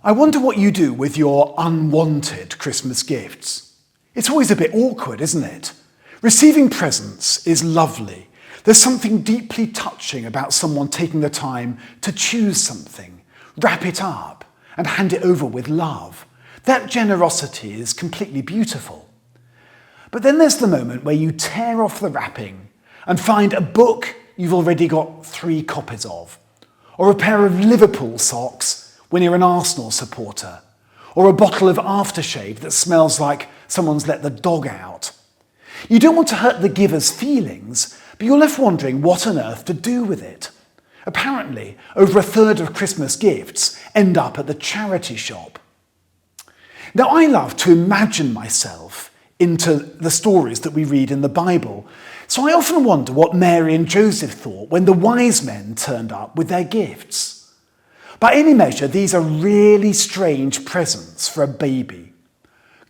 I wonder what you do with your unwanted Christmas gifts. It's always a bit awkward, isn't it? Receiving presents is lovely. There's something deeply touching about someone taking the time to choose something, wrap it up, and hand it over with love. That generosity is completely beautiful. But then there's the moment where you tear off the wrapping and find a book you've already got 3 copies of, or a pair of Liverpool socks when you're an Arsenal supporter, or a bottle of aftershave that smells like someone's let the dog out. You don't want to hurt the giver's feelings, but you're left wondering what on earth to do with it. Apparently, over a third of Christmas gifts end up at the charity shop. Now, I love to imagine myself into the stories that we read in the Bible, so I often wonder what Mary and Joseph thought when the wise men turned up with their gifts. By any measure, these are really strange presents for a baby.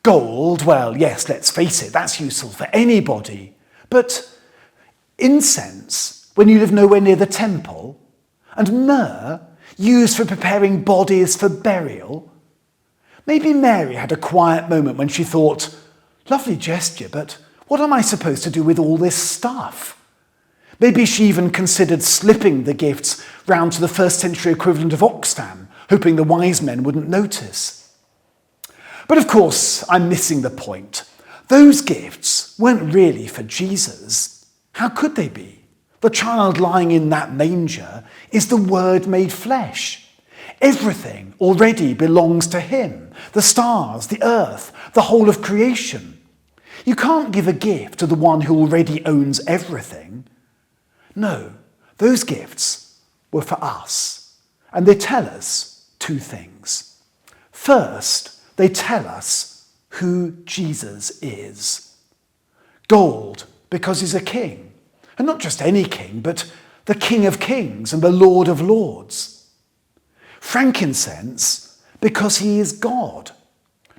Gold, well, yes, let's face it, that's useful for anybody. But incense, when you live nowhere near the temple, and myrrh, used for preparing bodies for burial. Maybe Mary had a quiet moment when she thought, lovely gesture, but what am I supposed to do with all this stuff? Maybe she even considered slipping the gifts round to the first century equivalent of Oxfam, hoping the wise men wouldn't notice. But of course, I'm missing the point. Those gifts weren't really for Jesus. How could they be? The child lying in that manger is the Word made flesh. Everything already belongs to him. The stars, the earth, the whole of creation. You can't give a gift to the one who already owns everything. No, those gifts were for us. And they tell us 2 things. First, they tell us who Jesus is. Gold, because he's a king. And not just any king, but the King of Kings and the Lord of Lords. Frankincense, because he is God.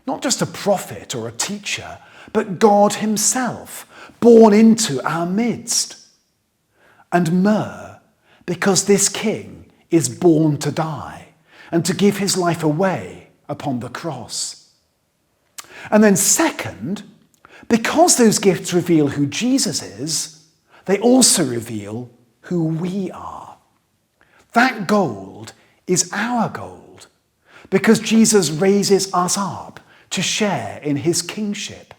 Not just a prophet or a teacher, but God himself, born into our midst. And myrrh, because this king is born to die and to give his life away upon the cross. And then second, because those gifts reveal who Jesus is, they also reveal who we are. That gold is our gold, because Jesus raises us up to share in his kingship.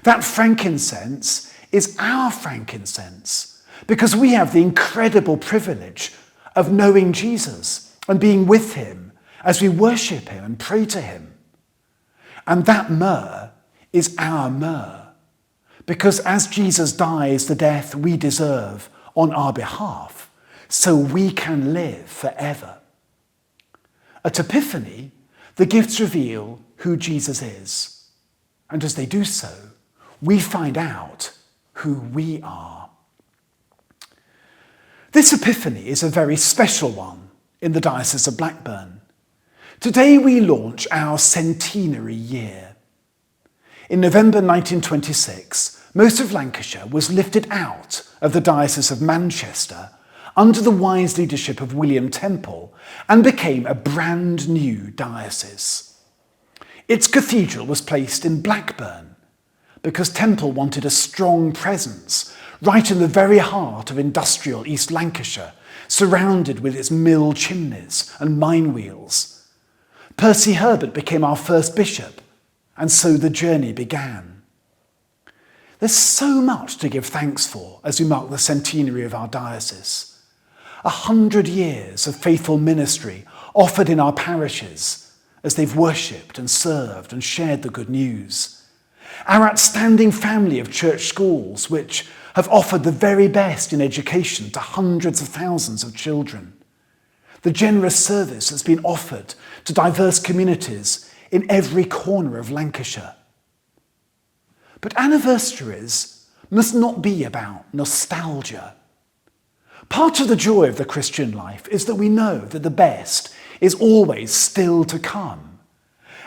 That frankincense is our frankincense, because we have the incredible privilege of knowing Jesus and being with him as we worship him and pray to him. And that myrrh is our myrrh, because as Jesus dies the death we deserve on our behalf, so we can live forever. At Epiphany, the gifts reveal who Jesus is, and as they do so, we find out who we are. This Epiphany is a very special one in the Diocese of Blackburn. Today we launch our Centenary Year. In November 1926, most of Lancashire was lifted out of the Diocese of Manchester under the wise leadership of William Temple and became a brand new diocese. Its cathedral was placed in Blackburn because Temple wanted a strong presence right in the very heart of industrial East Lancashire, surrounded with its mill chimneys and mine wheels. Percy Herbert became our first bishop, and so the journey began. There's so much to give thanks for as we mark the centenary of our diocese. 100 years of faithful ministry offered in our parishes as they've worshipped and served and shared the good news. Our outstanding family of church schools, which have offered the very best in education to hundreds of thousands of children. The generous service that's been offered to diverse communities in every corner of Lancashire. But anniversaries must not be about nostalgia. Part of the joy of the Christian life is that we know that the best is always still to come.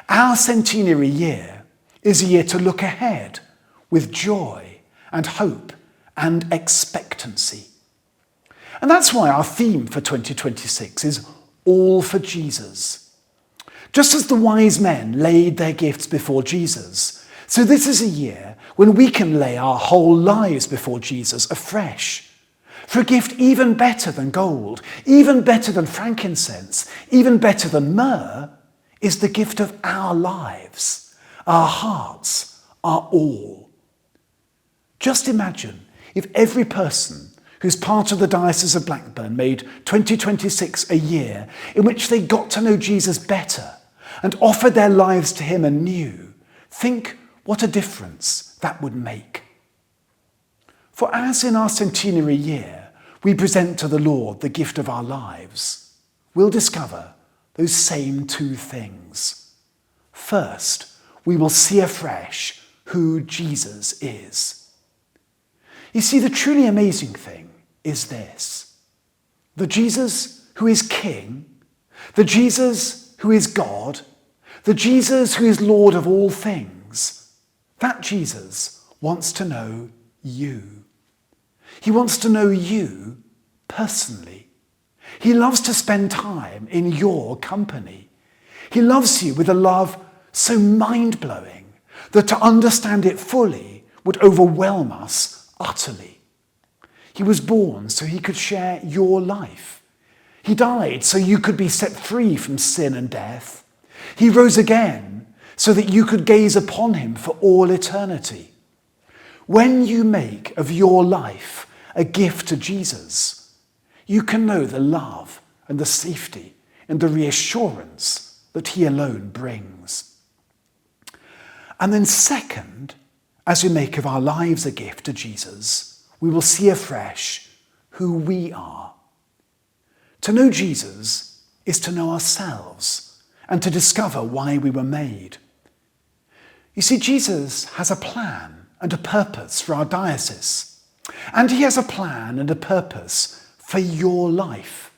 Our centenary year is a year to look ahead with joy and hope and expectancy. And that's why our theme for 2026 is All for Jesus. Just as the wise men laid their gifts before Jesus, so this is a year when we can lay our whole lives before Jesus afresh. For a gift even better than gold, even better than frankincense, even better than myrrh, is the gift of our lives, our hearts, our all. Just imagine if every person who's part of the Diocese of Blackburn made 2026 a year in which they got to know Jesus better and offered their lives to him anew. Think what a difference that would make. For as in our Centenary Year we present to the Lord the gift of our lives, we'll discover those same two things. First, we will see afresh who Jesus is. You see, the truly amazing thing is this: the Jesus who is King, the Jesus who is God, the Jesus who is Lord of all things, that Jesus wants to know you. He wants to know you personally. He loves to spend time in your company. He loves you with a love so mind-blowing that to understand it fully would overwhelm us utterly. He was born so he could share your life. He died so you could be set free from sin and death. He rose again so that you could gaze upon him for all eternity. When you make of your life a gift to Jesus, you can know the love and the safety and the reassurance that he alone brings. And then second, as we make of our lives a gift to Jesus, we will see afresh who we are. To know Jesus is to know ourselves and to discover why we were made. You see, Jesus has a plan and a purpose for our diocese, and he has a plan and a purpose for your life.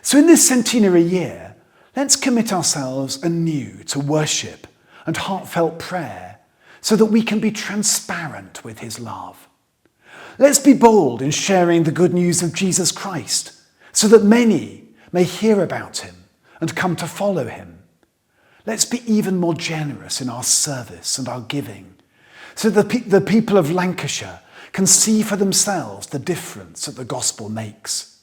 So in this Centenary Year, let's commit ourselves anew to worship and heartfelt prayer so that we can be transparent with his love. Let's be bold in sharing the good news of Jesus Christ so that many may hear about him and come to follow him. Let's be even more generous in our service and our giving so that the people of Lancashire can see for themselves the difference that the gospel makes.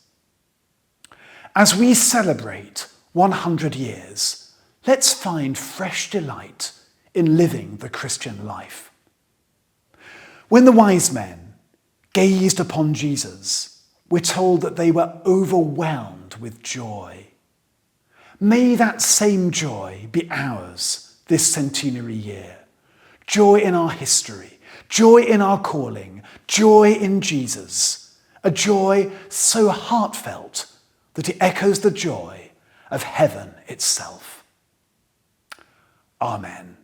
As we celebrate 100 years, let's find fresh delight in living the Christian life. When the wise men gazed upon Jesus, we're told that they were overwhelmed with joy. May that same joy be ours this Centenary Year. Joy in our history, joy in our calling, joy in Jesus, a joy so heartfelt that it echoes the joy of heaven itself. Amen.